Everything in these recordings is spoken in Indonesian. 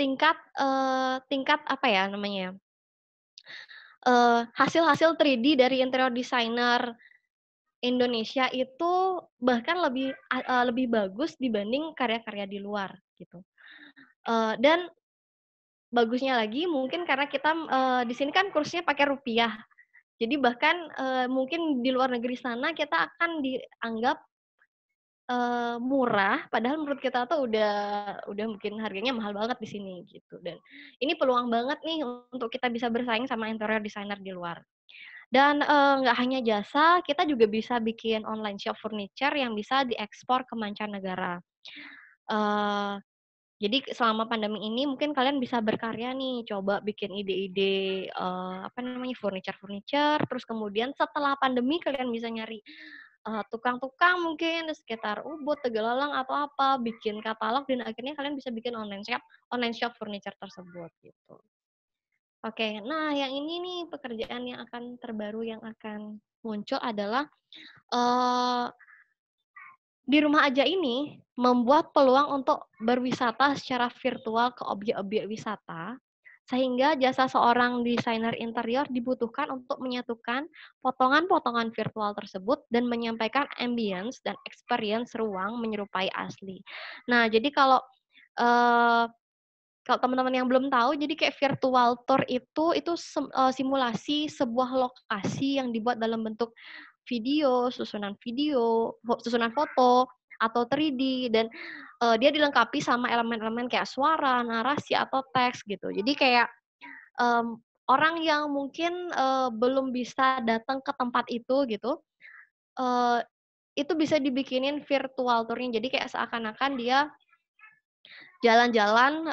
tingkat apa ya namanya ya, hasil-hasil 3D dari interior designer Indonesia itu bahkan lebih bagus dibanding karya-karya di luar gitu. Dan bagusnya lagi mungkin karena kita, di sini kan kursnya pakai rupiah. Jadi bahkan, mungkin di luar negeri sana kita akan dianggap, murah, padahal menurut kita tuh udah mungkin harganya mahal banget di sini gitu. Dan ini peluang banget nih untuk kita bisa bersaing sama interior designer di luar. Dan, nggak hanya jasa, kita juga bisa bikin online shop furniture yang bisa diekspor ke mancanegara. Eee, jadi selama pandemi ini mungkin kalian bisa berkarya nih, coba bikin ide-ide, apa namanya, furniture-furniture, terus kemudian setelah pandemi kalian bisa nyari, tukang-tukang mungkin di sekitar Ubud, Tegalalang, atau apa, bikin katalog dan akhirnya kalian bisa bikin online shop furniture tersebut, gitu. Oke, nah yang ini nih pekerjaan yang akan terbaru yang akan muncul adalah, eee, di rumah aja ini membuat peluang untuk berwisata secara virtual ke objek-objek wisata, sehingga jasa seorang desainer interior dibutuhkan untuk menyatukan potongan-potongan virtual tersebut dan menyampaikan ambience dan experience ruang menyerupai asli. Nah, jadi eee kalau teman-teman yang belum tahu, jadi kayak virtual tour itu simulasi sebuah lokasi yang dibuat dalam bentuk video, susunan foto, atau 3D dan, dia dilengkapi sama elemen-elemen kayak suara, narasi, atau teks gitu. Jadi kayak, orang yang mungkin, belum bisa datang ke tempat itu gitu, eee, itu bisa dibikinin virtual tour-nya. Jadi kayak seakan-akan dia jalan-jalan,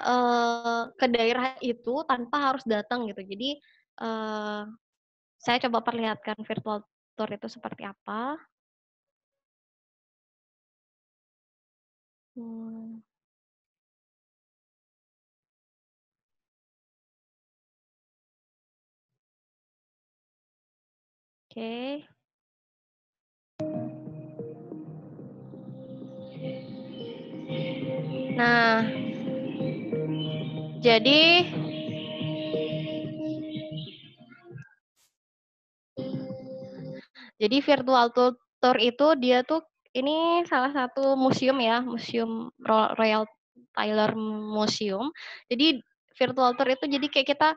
ke daerah itu tanpa harus datang gitu. Jadi, eee, saya coba perlihatkan virtual tour itu seperti apa. Mmm, oke. Nah, jadi virtual tour itu dia tuh ini salah satu museum ya, Museum Royal Tyler Museum. Jadi virtual tour itu jadi kayak kita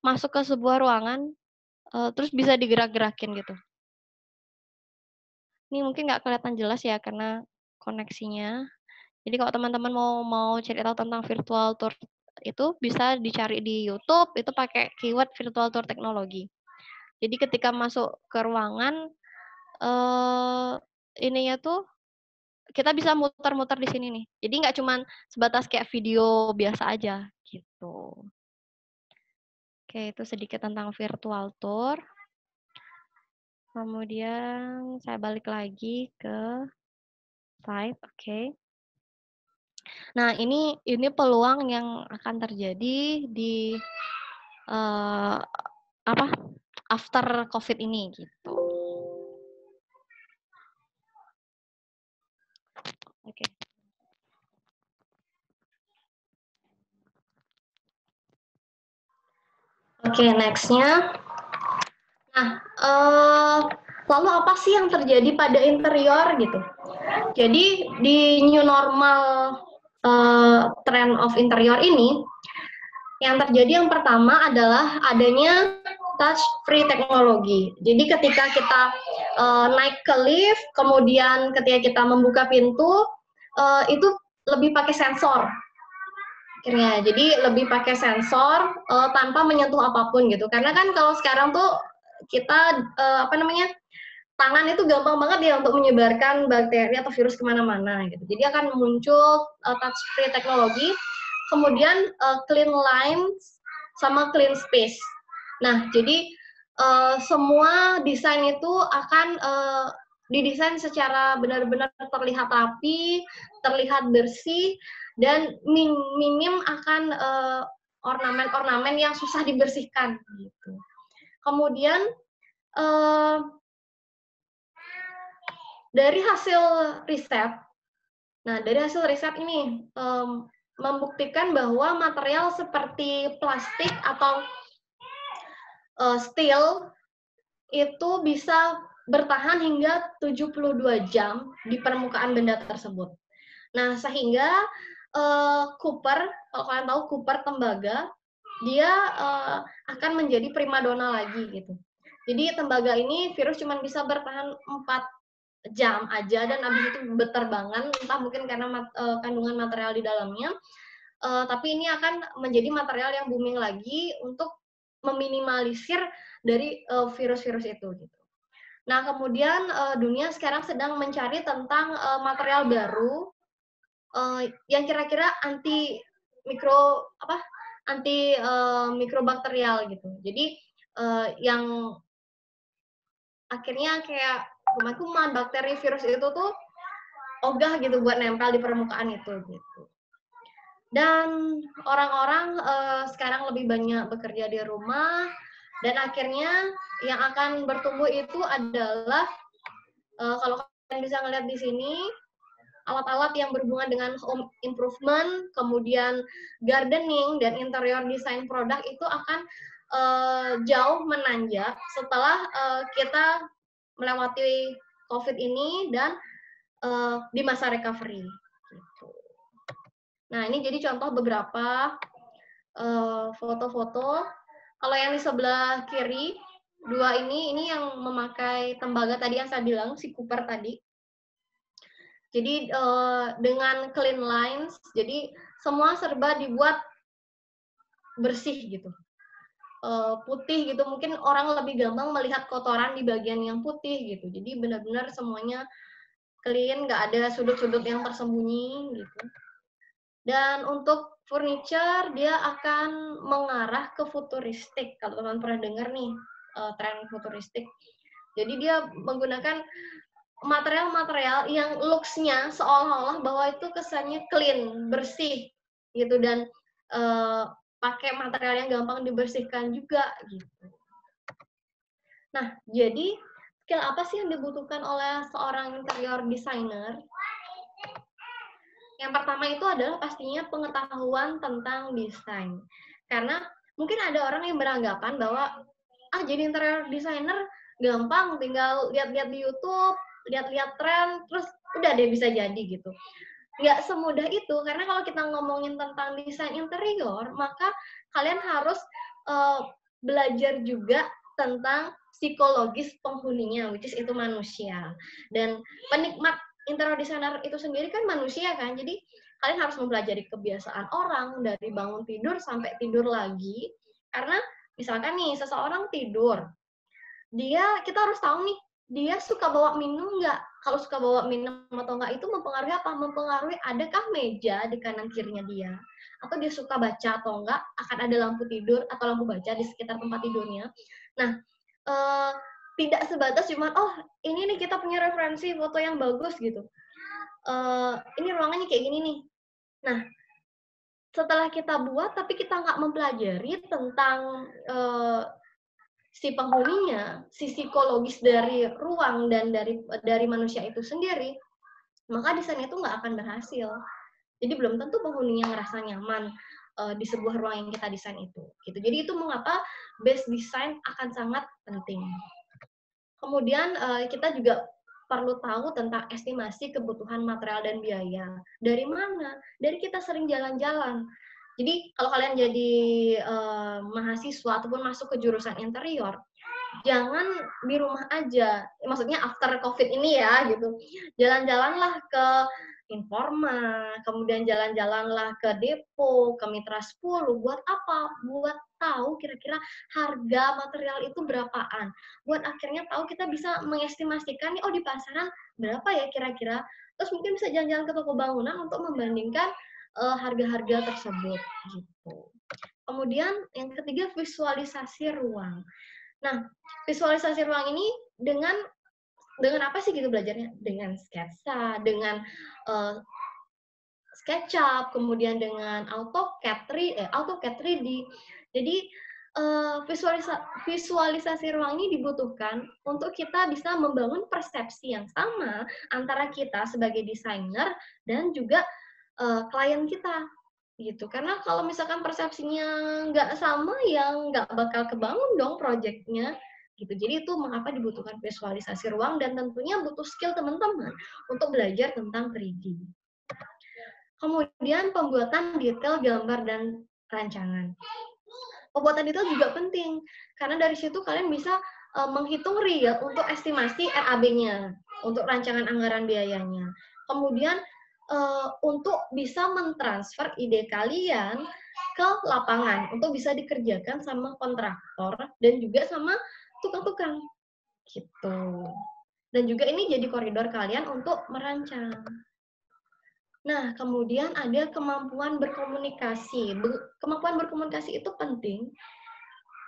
masuk ke sebuah ruangan, terus bisa digerak-gerakin gitu. Ini mungkin nggak kelihatan jelas ya karena koneksinya. Jadi kalau teman-teman mau mau cari tahu tentang virtual tour itu bisa dicari di YouTube, itu pakai keyword virtual tour teknologi. Jadi ketika masuk ke ruangan, eee, ininya tuh kita bisa muter-muter di sini nih. Jadi nggak cuman sebatas kayak video biasa aja, gitu. Oke, itu sedikit tentang virtual tour. Kemudian saya balik lagi ke slide, oke. Nah, ini peluang yang akan terjadi di, eee, apa, after Covid ini, gitu. Oke. Oke, next-nya. Nah, lalu apa sih yang terjadi pada interior, gitu? Jadi, di new normal, trend of interior ini, yang terjadi yang pertama adalah adanya touch free teknologi. Jadi ketika kita naik ke lift, kemudian ketika kita membuka pintu, itu lebih pakai sensor. Akhirnya, jadi lebih pakai sensor tanpa menyentuh apapun gitu. Karena kan kalau sekarang tuh kita apa namanya, tangan itu gampang banget ya untuk menyebarkan bakteri atau virus kemana-mana gitu. Jadi akan muncul touch free teknologi, kemudian clean lines sama clean space. Nah, jadi semua desain itu akan didesain secara benar-benar terlihat rapi, terlihat bersih, dan minim akan ornamen-ornamen yang susah dibersihkan gitu. Kemudian dari hasil riset, nah dari hasil riset ini membuktikan bahwa material seperti plastik atau steel itu bisa bertahan hingga 72 jam di permukaan benda tersebut. Nah, sehingga Cooper, kalau kalian tahu Cooper tembaga, dia akan menjadi primadona lagi gitu. Jadi tembaga ini virus cuma bisa bertahan 4 jam aja dan habis itu berterbangan, entah mungkin karena kandungan material di dalamnya. Tapi ini akan menjadi material yang booming lagi untuk meminimalisir dari virus-virus itu gitu. Nah, kemudian dunia sekarang sedang mencari tentang material baru yang kira-kira anti mikrobakterial gitu. Jadi yang akhirnya kayak kuman-kuman, bakteri, virus itu tuh ogah gitu buat nempel di permukaan itu gitu. Dan orang-orang sekarang lebih banyak bekerja di rumah dan akhirnya yang akan bertumbuh itu adalah kalau kalian bisa ngeliat di sini alat-alat yang berhubungan dengan home improvement, kemudian gardening dan interior design produk itu akan jauh menanjak setelah kita melewati COVID ini dan di masa recovery. Gitu. Nah, ini jadi contoh beberapa foto-foto. Kalau yang di sebelah kiri, dua ini yang memakai tembaga tadi yang saya bilang, si Cooper tadi. Jadi dengan clean lines, jadi semua serba dibuat bersih gitu, putih gitu. Mungkin orang lebih gampang melihat kotoran di bagian yang putih gitu. Jadi benar-benar semuanya clean, nggak ada sudut-sudut yang tersembunyi gitu. Dan untuk furniture dia akan mengarah ke futuristik. Kalau teman-teman pernah dengar nih tren futuristik. Jadi dia menggunakan material-material yang looks-nya seolah-olah bahwa itu kesannya clean, bersih gitu dan pakai material yang gampang dibersihkan juga gitu. Nah, jadi skill apa sih yang dibutuhkan oleh seorang interior designer? Yang pertama itu adalah pastinya pengetahuan tentang desain. Karena mungkin ada orang yang beranggapan bahwa jadi interior designer gampang, tinggal lihat-lihat di YouTube, lihat-lihat tren, terus udah deh bisa jadi gitu. Nggak semudah itu, karena kalau kita ngomongin tentang desain interior, maka kalian harus belajar juga tentang psikologis penghuninya, which is itu manusia. Dan penikmat interior designer itu sendiri kan manusia kan, jadi kalian harus mempelajari kebiasaan orang dari bangun tidur sampai tidur lagi, karena misalkan nih seseorang tidur, kita harus tahu nih dia suka bawa minum nggak? Kalau suka bawa minum atau nggak itu mempengaruhi apa? Mempengaruhi adakah meja di kanan kirinya dia, atau dia suka baca atau enggak, akan ada lampu tidur atau lampu baca di sekitar tempat tidurnya. Nah, tidak sebatas cuma ini nih kita punya referensi foto yang bagus gitu. Ini ruangannya kayak gini nih. Nah, setelah kita buat tapi kita nggak mempelajari tentang si penghuninya, si psikologis dari ruang dan dari manusia itu sendiri, maka desainnya itu nggak akan berhasil. Jadi belum tentu penghuninya ngerasa nyaman di sebuah ruang yang kita desain itu. Gitu. Jadi itu mengapa base design akan sangat penting. Kemudian kita juga perlu tahu tentang estimasi kebutuhan material dan biaya. Dari mana? Dari kita sering jalan-jalan. Jadi kalau kalian jadi mahasiswa ataupun masuk ke jurusan interior, jangan di rumah aja. Maksudnya after COVID ini ya gitu. Jalan-jalanlah ke Informa, kemudian jalan-jalanlah ke Depo, ke Mitra 10. Buat apa? Buat tahu kira-kira harga material itu berapaan. Buat akhirnya tahu kita bisa mengestimasikan nih, di pasaran berapa ya kira-kira. Terus mungkin bisa jalan-jalan ke toko bangunan untuk membandingkan harga-harga tersebut gitu. Kemudian yang ketiga visualisasi ruang. Nah, visualisasi ruang ini dengan apa sih gitu belajarnya? Dengan sketsa, dengan SketchUp, kemudian dengan AutoCAD 3D. Jadi visualisasi ruang ini dibutuhkan untuk kita bisa membangun persepsi yang sama antara kita sebagai desainer dan juga klien kita. gitu. Karena kalau misalkan persepsinya nggak sama, ya nggak bakal kebangun dong proyeknya, gitu. Jadi itu mengapa dibutuhkan visualisasi ruang dan tentunya butuh skill teman-teman untuk belajar tentang 3D. Kemudian pembuatan detail gambar dan rancangan. Pembuatan detail juga penting, karena dari situ kalian bisa menghitung real untuk estimasi RAB-nya, untuk rancangan anggaran biayanya. Kemudian untuk bisa mentransfer ide kalian ke lapangan untuk bisa dikerjakan sama kontraktor dan juga sama tukang-tukang gitu. Dan juga ini jadi koridor kalian untuk merancang. Nah, kemudian ada kemampuan berkomunikasi. Kemampuan berkomunikasi itu penting.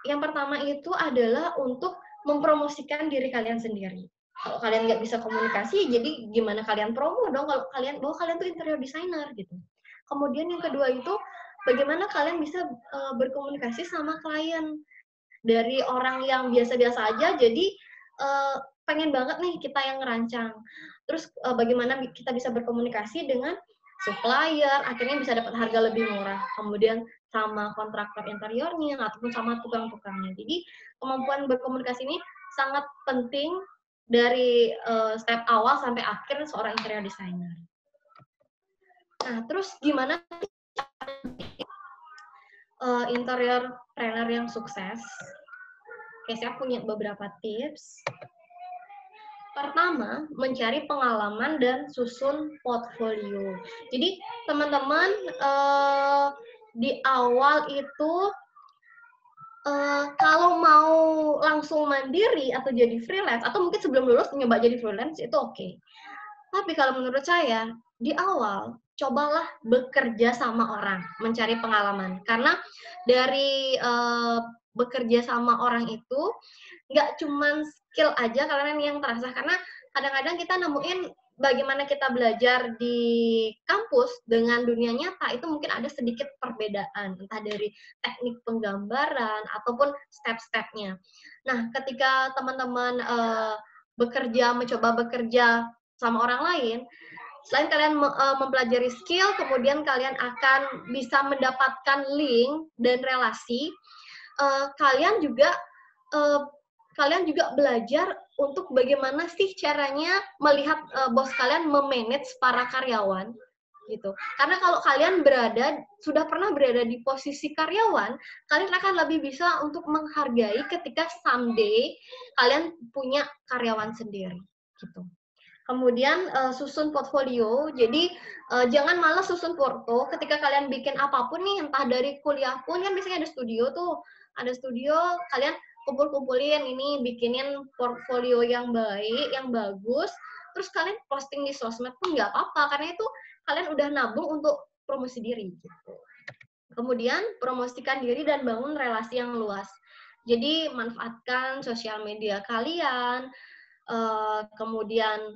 Yang pertama itu adalah untuk mempromosikan diri kalian sendiri. Kalau kalian nggak bisa komunikasi, jadi gimana kalian promo dong kalau kalian bahwa kalian tuh interior designer gitu. Kemudian yang kedua itu bagaimana kalian bisa berkomunikasi sama klien dari orang yang biasa-biasa aja jadi pengen banget nih kita yang ngerancang. Terus bagaimana kita bisa berkomunikasi dengan supplier, akhirnya bisa dapat harga lebih murah. Kemudian sama kontraktor interiornya ataupun sama tukang-tukangnya. Jadi kemampuan berkomunikasi ini sangat penting dari step awal sampai akhir seorang interior designer. Nah, terus gimana interior planner yang sukses? Oke, saya punya beberapa tips. Pertama, mencari pengalaman dan susun portfolio. Jadi, teman-teman di awal itu kalau mau langsung mandiri atau jadi freelance, atau mungkin sebelum lulus nyoba jadi freelance, itu oke. Tapi kalau menurut saya, di awal, cobalah bekerja sama orang, mencari pengalaman. Karena dari bekerja sama orang itu, nggak cuman skill aja kalian yang terasa, karena kadang-kadang kita nemuin bagaimana kita belajar di kampus dengan dunia nyata itu mungkin ada sedikit perbedaan, entah dari teknik penggambaran ataupun step-stepnya. Nah, ketika teman-teman mencoba bekerja sama orang lain, selain kalian mempelajari skill, kemudian kalian akan bisa mendapatkan link dan relasi, kalian juga belajar untuk bagaimana sih caranya melihat bos kalian memanage para karyawan gitu. Karena kalau kalian sudah pernah berada di posisi karyawan, kalian akan lebih bisa untuk menghargai ketika someday kalian punya karyawan sendiri gitu. Kemudian susun portfolio. Jadi jangan malas susun porto ketika kalian bikin apapun nih, entah dari kuliah pun kan biasanya ada studio tuh. Ada studio, kalian kumpul-kumpulin ini, bikinin portfolio yang baik, yang bagus, terus kalian posting di sosmed pun nggak apa-apa, karena itu kalian udah nabung untuk promosi diri gitu. Kemudian promosikan diri dan bangun relasi yang luas. Jadi manfaatkan sosial media kalian, kemudian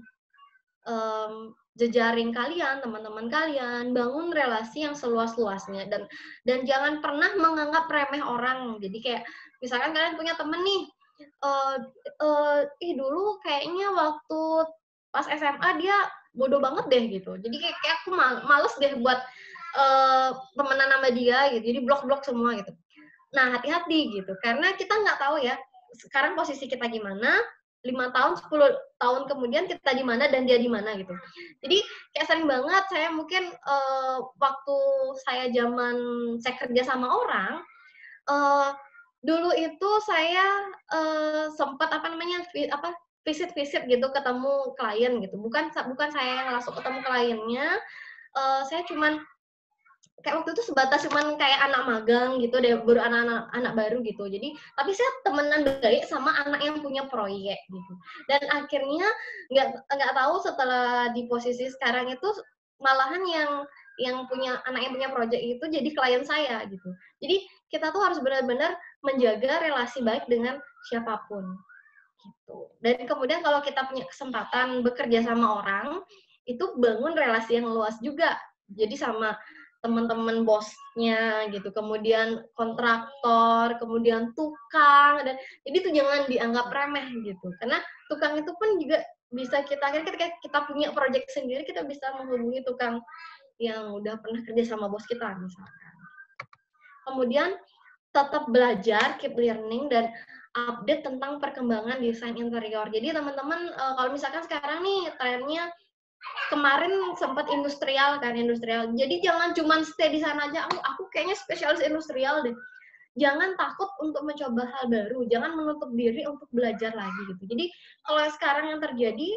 jejaring kalian, teman-teman kalian, bangun relasi yang seluas-luasnya dan jangan pernah menganggap remeh orang. Jadi kayak misalkan kalian punya temen nih, dulu kayaknya waktu pas SMA dia bodoh banget deh gitu. Jadi kayak aku males deh buat temenan sama dia gitu. Jadi blok-blok semua gitu. Nah, hati-hati gitu, karena kita nggak tahu ya, sekarang posisi kita gimana, 5 tahun, 10 tahun kemudian kita di mana dan dia di mana gitu. Jadi kayak sering banget saya mungkin waktu saya kerja sama orang, dulu itu saya sempat visit-visit gitu ketemu klien gitu. Bukan saya yang langsung ketemu kliennya, saya cuman kayak waktu itu sebatas cuman kayak anak magang gitu deh, baru anak baru gitu. Jadi tapi saya temenan baik sama anak yang punya proyek gitu. Dan akhirnya nggak tahu setelah di posisi sekarang itu malahan yang punya anak yang punya proyek itu jadi klien saya gitu. Jadi kita tuh harus benar-benar menjaga relasi baik dengan siapapun gitu. Dan kemudian kalau kita punya kesempatan bekerja sama orang, itu bangun relasi yang luas juga. Jadi sama teman-teman bosnya gitu, kemudian kontraktor, kemudian tukang, dan jadi itu jangan dianggap remeh gitu. Karena tukang itu pun juga bisa ketika kita punya proyek sendiri, kita bisa menghubungi tukang yang udah pernah kerja sama bos kita misalkan. Kemudian tetap belajar, keep learning, dan update tentang perkembangan desain interior. Jadi teman-teman kalau misalkan sekarang nih trennya kemarin sempat industrial kan, industrial. Jadi jangan cuma stay di sana aja. Aku kayaknya spesialis industrial deh. Jangan takut untuk mencoba hal baru. Jangan menutup diri untuk belajar lagi gitu. Jadi kalau sekarang yang terjadi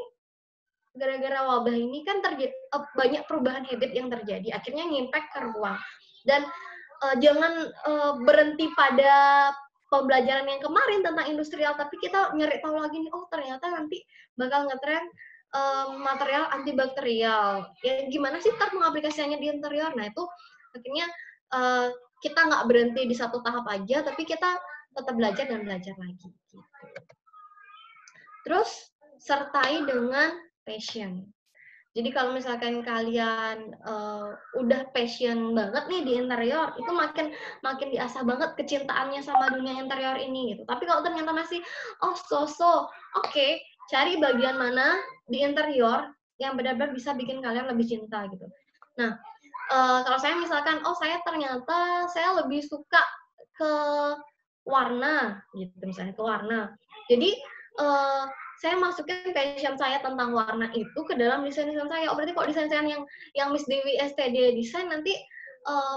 gara-gara wabah ini kan banyak perubahan habit yang terjadi. Akhirnya ngimpact ke ruang. Dan jangan berhenti pada pembelajaran yang kemarin tentang industrial, tapi kita nyari tahu lagi nih, oh ternyata nanti bakal ngetren material antibakterial. Ya gimana sih ntar pengaplikasiannya di interior? Nah itu akhirnya kita nggak berhenti di satu tahap aja, tapi kita tetap belajar dan belajar lagi. Gitu. Terus sertai dengan passion. Jadi kalau misalkan kalian udah passion banget nih di interior, itu makin diasah banget kecintaannya sama dunia interior ini gitu. Tapi kalau ternyata masih oke, cari bagian mana di interior yang benar-benar bisa bikin kalian lebih cinta gitu. Nah, kalau saya misalkan, saya ternyata saya lebih suka ke warna gitu, misalnya ke warna. Jadi saya masukin passion saya tentang warna itu ke dalam desain-desain saya. Oh berarti kok desain-desain yang Miss Dewi STD desain nanti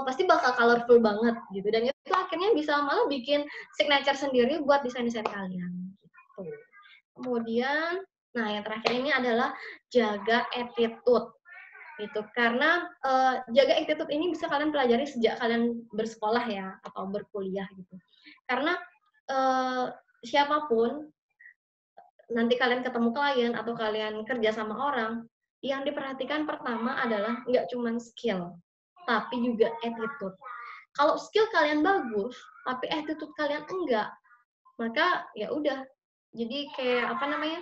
pasti bakal colorful banget gitu. Dan itu akhirnya bisa malah bikin signature sendiri buat desain-desain kalian gitu. Kemudian, nah yang terakhir ini adalah jaga attitude gitu. Karena jaga attitude ini bisa kalian pelajari sejak kalian bersekolah ya atau berkuliah gitu. Karena siapapun nanti kalian ketemu klien atau kalian kerja sama orang, yang diperhatikan pertama adalah nggak cuma skill, tapi juga attitude. Kalau skill kalian bagus, tapi attitude kalian enggak, maka ya udah. Jadi kayak apa namanya?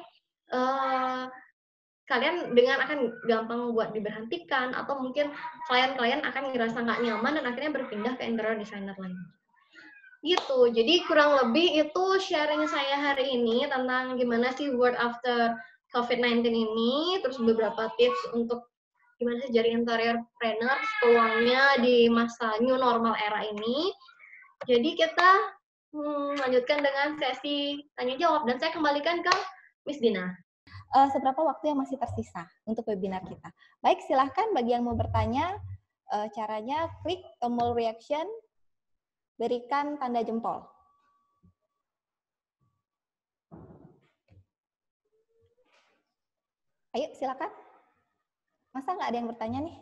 Kalian dengan akan gampang buat diberhentikan atau mungkin klien-klien akan ngerasa nggak nyaman dan akhirnya berpindah ke interior designer lain. Gitu. Jadi kurang lebih itu sharing saya hari ini tentang gimana sih world after COVID-19 ini, terus beberapa tips untuk gimana sih jadi interiorpreneur peluangnya di masa new normal era ini. Jadi kita lanjutkan dengan sesi tanya jawab dan saya kembalikan ke Miss Dina. Seberapa waktu yang masih tersisa untuk webinar kita? Baik, silahkan bagi yang mau bertanya, caranya klik tombol reaction, berikan tanda jempol. Ayo, silakan. Masa nggak ada yang bertanya nih?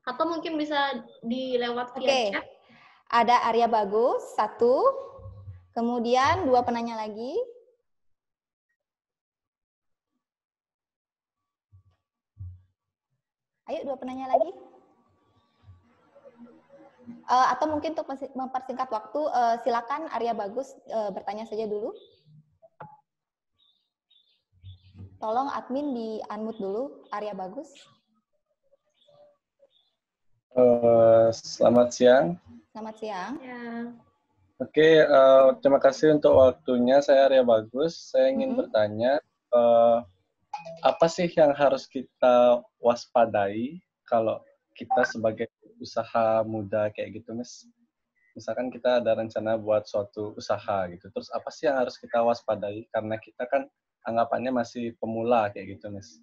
Atau mungkin bisa dilewat via chat. Ada Arya Bagus, 1. Kemudian 2 penanya lagi. Ayo, 2 penanya lagi. Atau mungkin untuk mempersingkat waktu, silakan Arya Bagus bertanya saja dulu. Tolong admin di-unmute dulu, Arya Bagus. Selamat siang. Selamat siang. Ya. Oke, terima kasih untuk waktunya. Saya Arya Bagus. Saya ingin bertanya, apa sih yang harus kita waspadai kalau kita sebagai usaha muda kayak gitu, Miss? Misalkan kita ada rencana buat suatu usaha gitu. Terus apa sih yang harus kita waspadai? Karena kita kan anggapannya masih pemula kayak gitu, Miss.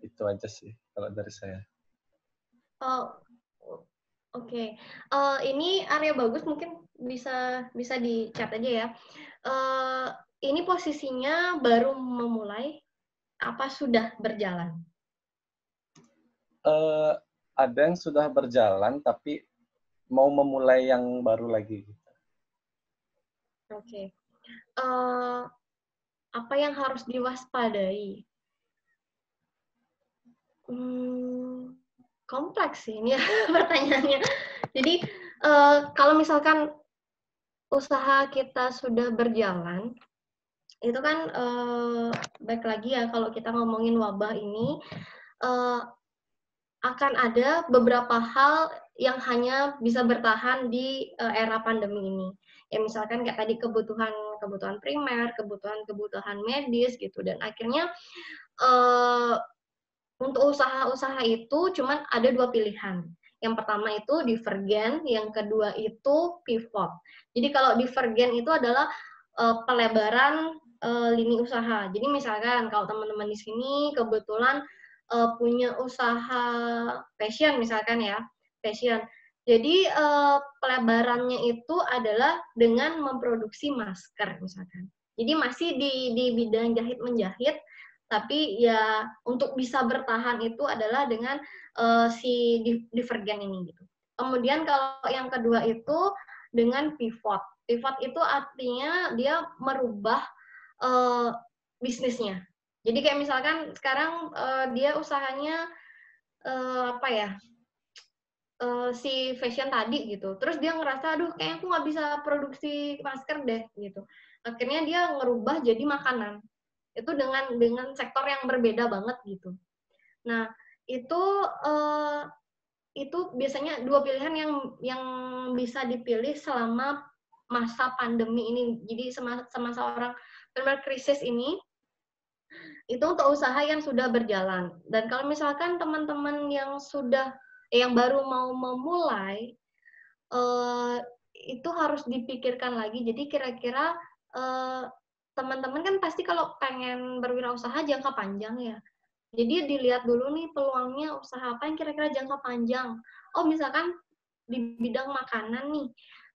Itu aja sih kalau dari saya. Oke. Ini Arya Bagus mungkin bisa di chat aja ya. Ini posisinya baru memulai apa sudah berjalan? Ada yang sudah berjalan tapi mau memulai yang baru lagi. Oke. Apa yang harus diwaspadai? Kompleks sih ini ya pertanyaannya. Jadi kalau misalkan usaha kita sudah berjalan, itu kan baik lagi ya kalau kita ngomongin wabah ini akan ada beberapa hal yang hanya bisa bertahan di era pandemi ini. Ya misalkan kayak tadi kebutuhan kebutuhan primer, kebutuhan medis gitu, dan akhirnya untuk usaha-usaha itu cuman ada 2 pilihan. Yang pertama itu divergen, yang kedua itu pivot. Jadi kalau divergen itu adalah pelebaran lini usaha. Jadi misalkan kalau teman-teman di sini kebetulan punya usaha fashion misalkan ya, fashion. Jadi pelebarannya itu adalah dengan memproduksi masker misalkan. Jadi masih di bidang jahit-menjahit, tapi ya untuk bisa bertahan itu adalah dengan si divergen ini gitu. Kemudian kalau yang kedua itu dengan pivot. Pivot itu artinya dia merubah bisnisnya. Jadi kayak misalkan sekarang dia usahanya apa ya, si fashion tadi gitu. Terus dia ngerasa, aduh kayaknya aku nggak bisa produksi masker deh gitu. Akhirnya dia ngerubah jadi makanan. Itu dengan sektor yang berbeda banget gitu. Nah, itu biasanya 2 pilihan yang bisa dipilih selama masa pandemi ini. Jadi semasa orang benar krisis ini, itu untuk usaha yang sudah berjalan. Dan kalau misalkan teman-teman yang baru mau memulai, itu harus dipikirkan lagi. Jadi kira-kira teman-teman kan pasti kalau pengen berwirausaha jangka panjang ya. Jadi dilihat dulu nih peluangnya usaha apa yang kira-kira jangka panjang. Oh misalkan di bidang makanan nih,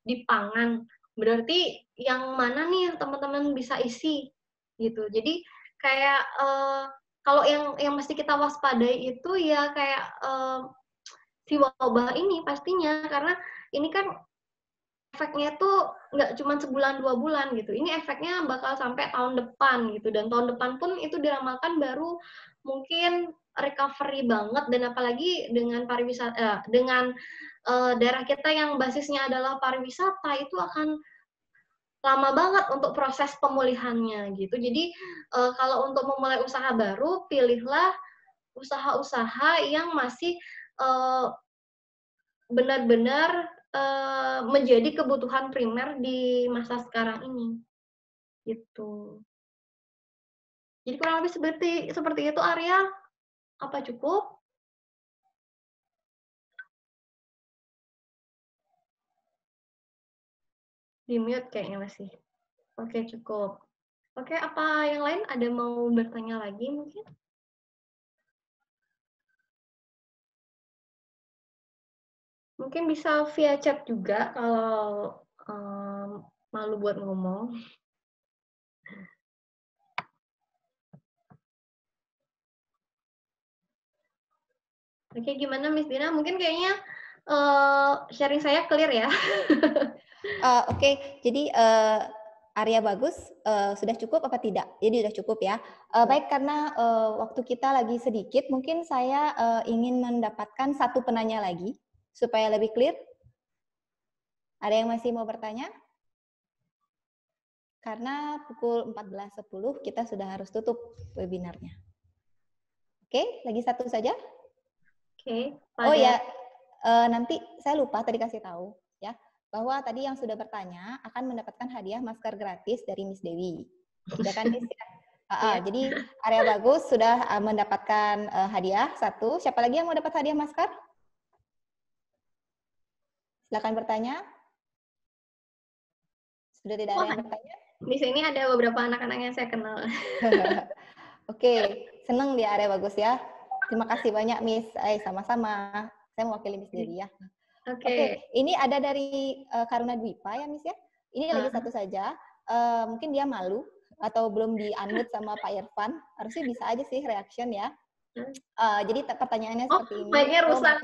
di pangan. Berarti yang mana nih yang teman-teman bisa isi gitu. Jadi kayak kalau yang mesti kita waspadai itu ya kayak si wabah ini pastinya, karena ini kan efeknya tuh nggak cuma sebulan 2 bulan gitu. Ini efeknya bakal sampai tahun depan gitu, dan tahun depan pun itu diramalkan baru mungkin recovery banget, dan apalagi dengan pariwisata dengan daerah kita yang basisnya adalah pariwisata itu akan lama banget untuk proses pemulihannya gitu. Jadi kalau untuk memulai usaha baru, pilihlah usaha-usaha yang masih benar-benar menjadi kebutuhan primer di masa sekarang ini, gitu. Jadi kurang lebih seperti itu, Arya. Apa cukup? Di-mute kayaknya masih. Oke, cukup. Oke, apa yang lain? Ada mau bertanya lagi mungkin? Mungkin bisa via chat juga kalau malu buat ngomong. Oke, gimana Miss Dina? Mungkin kayaknya sharing saya clear ya. Oke, jadi Arya bagus, sudah cukup apa tidak? Jadi sudah cukup ya. Baik, karena waktu kita lagi sedikit, mungkin saya ingin mendapatkan satu penanya lagi supaya lebih clear. Ada yang masih mau bertanya? Karena pukul 14.10 kita sudah harus tutup webinarnya. Oke, lagi satu saja. Oke. Oh ya, nanti saya lupa tadi kasih tahu ya, bahwa tadi yang sudah bertanya akan mendapatkan hadiah masker gratis dari Miss Dewi. Sudah kan Miss? Jadi Arya bagus sudah mendapatkan hadiah satu. Siapa lagi yang mau dapat hadiah masker? Silakan bertanya. Sudah tidak ada yang bertanya? Di sini ada beberapa anak-anak yang saya kenal. Oke, senang dia Arya bagus ya. Terima kasih banyak Miss. Sama-sama. Saya mewakili Miss Dewi ya. Oke, ini ada dari Karuna Dwipa ya Miss ya. Ini lagi satu saja. Mungkin dia malu atau belum di-unmute sama Pak Irfan. Harusnya bisa aja sih reaction ya. Jadi pertanyaannya seperti ini. Mic-nya rusak.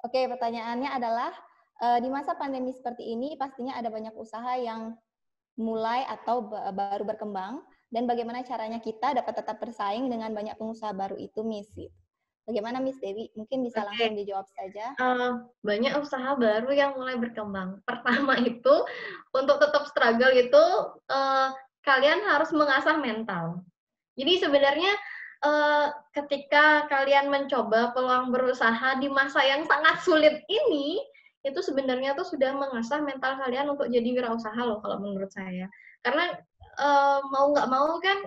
Oke, pertanyaannya adalah di masa pandemi seperti ini pastinya ada banyak usaha yang mulai atau baru berkembang, dan bagaimana caranya kita dapat tetap bersaing dengan banyak pengusaha baru itu, Miss? Bagaimana Miss Dewi? Mungkin bisa langsung dijawab saja. Banyak usaha baru yang mulai berkembang. Pertama itu, untuk tetap struggle itu, kalian harus mengasah mental. Jadi sebenarnya ketika kalian mencoba peluang berusaha di masa yang sangat sulit ini, itu sebenarnya tuh sudah mengasah mental kalian untuk jadi wirausaha loh kalau menurut saya. Karena mau nggak mau kan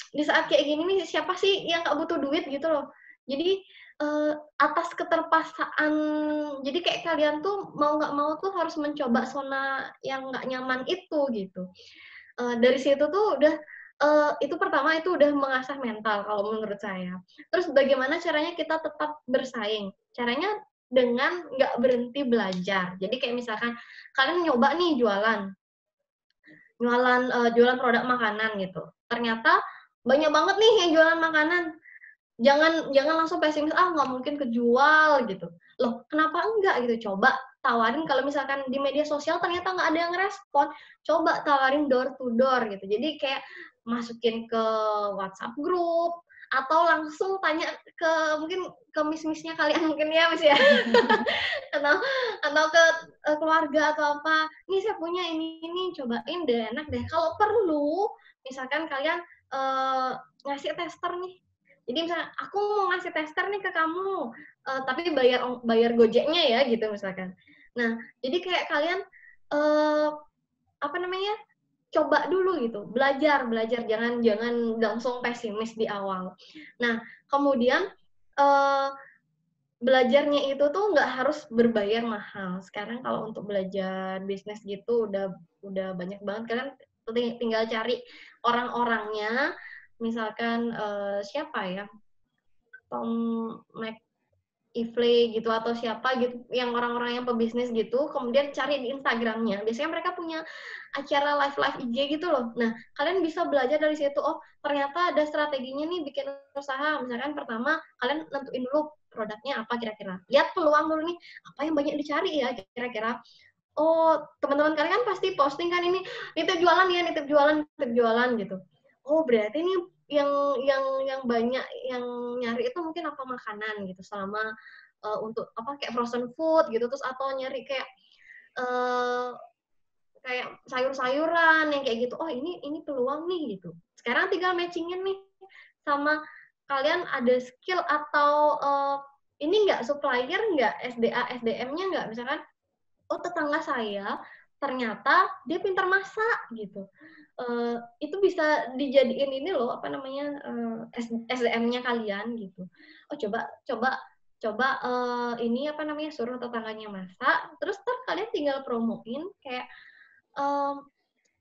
di saat kayak gini nih siapa sih yang nggak butuh duit gitu loh. Jadi atas keterpaksaan, jadi kayak kalian tuh mau nggak mau tuh harus mencoba zona yang nggak nyaman itu gitu. Dari situ tuh udah itu pertama itu udah mengasah mental kalau menurut saya. Terus bagaimana caranya kita tetap bersaing? Caranya dengan nggak berhenti belajar. Jadi kayak misalkan kalian nyoba nih jualan produk makanan gitu. Ternyata banyak banget nih yang jualan makanan. Jangan langsung pesimis, nggak mungkin kejual gitu. Loh, kenapa enggak gitu? Coba tawarin kalau misalkan di media sosial ternyata nggak ada yang respon, coba tawarin door to door gitu. Jadi kayak masukin ke WhatsApp grup atau langsung tanya ke mungkin ke miss-missnya kalian mungkin ya Miss ya. atau ke keluarga atau apa. Nih saya punya ini cobain deh, enak deh. Kalau perlu misalkan kalian ngasih tester nih. Jadi misalnya aku mau ngasih tester nih ke kamu, tapi bayar Gojeknya ya gitu misalkan. Nah, jadi kayak kalian apa namanya? Coba dulu gitu, belajar, jangan langsung pesimis di awal. Nah, kemudian belajarnya itu tuh nggak harus berbayar mahal. Sekarang kalau untuk belajar bisnis gitu udah banyak banget. Kalian tinggal cari orang-orangnya, misalkan siapa ya, Tom McEvley gitu atau siapa gitu, yang orang-orang yang pebisnis gitu, kemudian cari di Instagramnya. Biasanya mereka punya acara live IG gitu loh. Nah, kalian bisa belajar dari situ. Oh, ternyata ada strateginya nih bikin usaha. Misalkan pertama, kalian nentuin dulu produknya apa kira-kira. Lihat peluang dulu nih, apa yang banyak dicari ya kira-kira. Oh, teman-teman kalian kan pasti posting kan ini, nitip jualan gitu. Oh, berarti ini yang banyak yang nyari itu mungkin apa makanan gitu selama untuk apa kayak frozen food gitu terus atau nyari kayak sayur-sayuran yang kayak gitu. Oh, ini peluang nih gitu. Sekarang tinggal matchingin nih sama kalian ada skill atau ini enggak supplier enggak, SDM-nya enggak, misalkan oh tetangga saya ternyata dia pintar masak gitu. Itu bisa dijadiin ini loh apa namanya SDM-nya kalian gitu. Oh coba ini apa namanya suruh tetangganya masak, terus kalian tinggal promoin kayak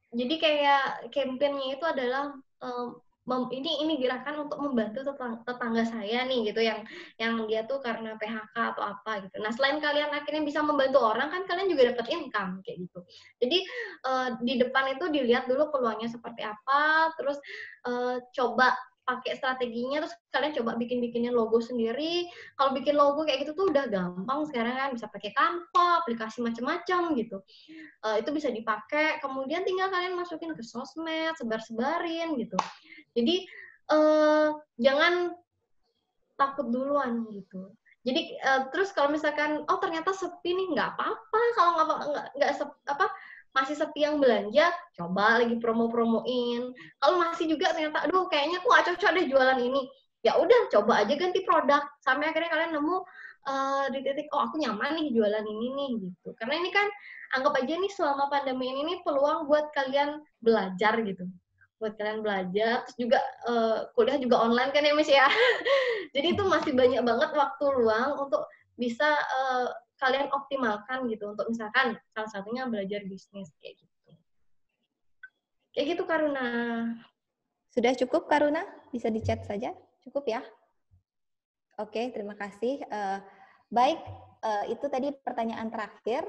jadi kayak campaign-nya itu adalah ini gerakan untuk membantu tetangga saya nih gitu yang dia tuh karena PHK atau apa gitu. Nah, selain kalian akhirnya bisa membantu orang kan kalian juga dapat income kayak gitu. Jadi di depan itu dilihat dulu peluangnya seperti apa, terus coba pakai strateginya, terus kalian coba bikin-bikinin logo sendiri. Kalau bikin logo kayak gitu tuh udah gampang sekarang kan, bisa pakai Canva, aplikasi macam-macam gitu. Itu bisa dipakai, kemudian tinggal kalian masukin ke sosmed, sebar-sebarin gitu. Jadi jangan takut duluan gitu. Jadi terus kalau misalkan oh ternyata sepi nih, nggak apa-apa kalau nggak masih sepi yang belanja, coba lagi promo-promoin. Kalau masih juga ternyata aduh kayaknya aku nggak cocok deh jualan ini, ya udah coba aja ganti produk sampai akhirnya kalian nemu di titik oh aku nyaman nih jualan ini nih gitu. Karena ini kan anggap aja nih selama pandemi ini peluang buat kalian belajar gitu. Buat kalian belajar, terus juga kuliah juga online kan ya Miss ya. Jadi itu masih banyak banget waktu luang untuk bisa kalian optimalkan gitu untuk misalkan salah satunya belajar bisnis kayak gitu. Kayak gitu Karuna. Sudah cukup Karuna? Bisa di-chat saja? Cukup ya? Oke, terima kasih. Baik, itu tadi pertanyaan terakhir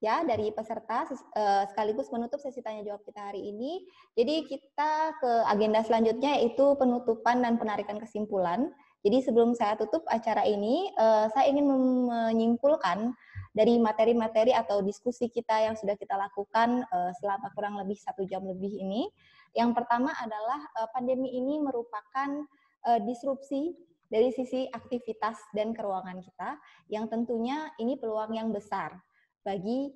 ya dari peserta sekaligus menutup sesi tanya jawab kita hari ini. Jadi kita ke agenda selanjutnya yaitu penutupan dan penarikan kesimpulan. Jadi sebelum saya tutup acara ini, saya ingin menyimpulkan dari materi-materi atau diskusi kita yang sudah kita lakukan selama kurang lebih 1 jam lebih ini. Yang pertama adalah pandemi ini merupakan disrupsi dari sisi aktivitas dan keuangan kita, yang tentunya ini peluang yang besar bagi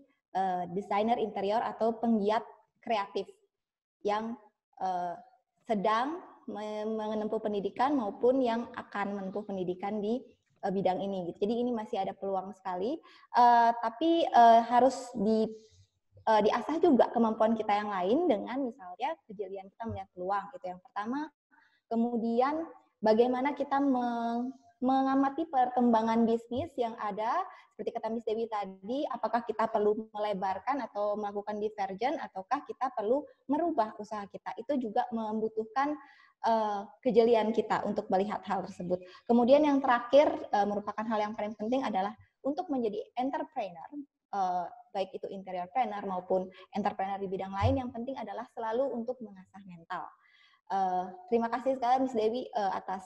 desainer interior atau penggiat kreatif yang sedang menempuh pendidikan maupun yang akan menempuh pendidikan di bidang ini gitu. Jadi ini masih ada peluang sekali, tapi harus diasah juga kemampuan kita yang lain dengan misalnya kejelian kita melihat peluang, itu yang pertama. Kemudian bagaimana kita mengamati perkembangan bisnis yang ada, seperti kata Miss Dewi tadi, apakah kita perlu melebarkan atau melakukan divergen, ataukah kita perlu merubah usaha kita. Itu juga membutuhkan kejelian kita untuk melihat hal tersebut. Kemudian yang terakhir, merupakan hal yang paling penting adalah untuk menjadi entrepreneur, baik itu interiorpreneur maupun entrepreneur di bidang lain, yang penting adalah selalu untuk mengasah mental. Terima kasih sekali Miss Dewi atas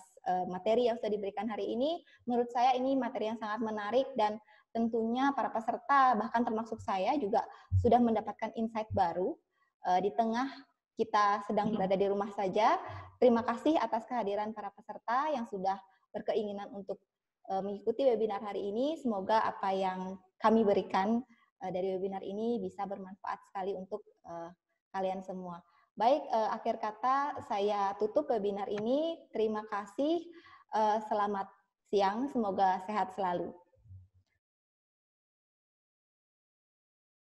materi yang sudah diberikan hari ini. Menurut saya ini materi yang sangat menarik, dan tentunya para peserta, bahkan termasuk saya juga sudah mendapatkan insight baru di tengah kita sedang berada di rumah saja. Terima kasih atas kehadiran para peserta yang sudah berkeinginan untuk mengikuti webinar hari ini. Semoga apa yang kami berikan dari webinar ini bisa bermanfaat sekali untuk kalian semua. Baik, akhir kata saya tutup webinar ini. Terima kasih, selamat siang, semoga sehat selalu.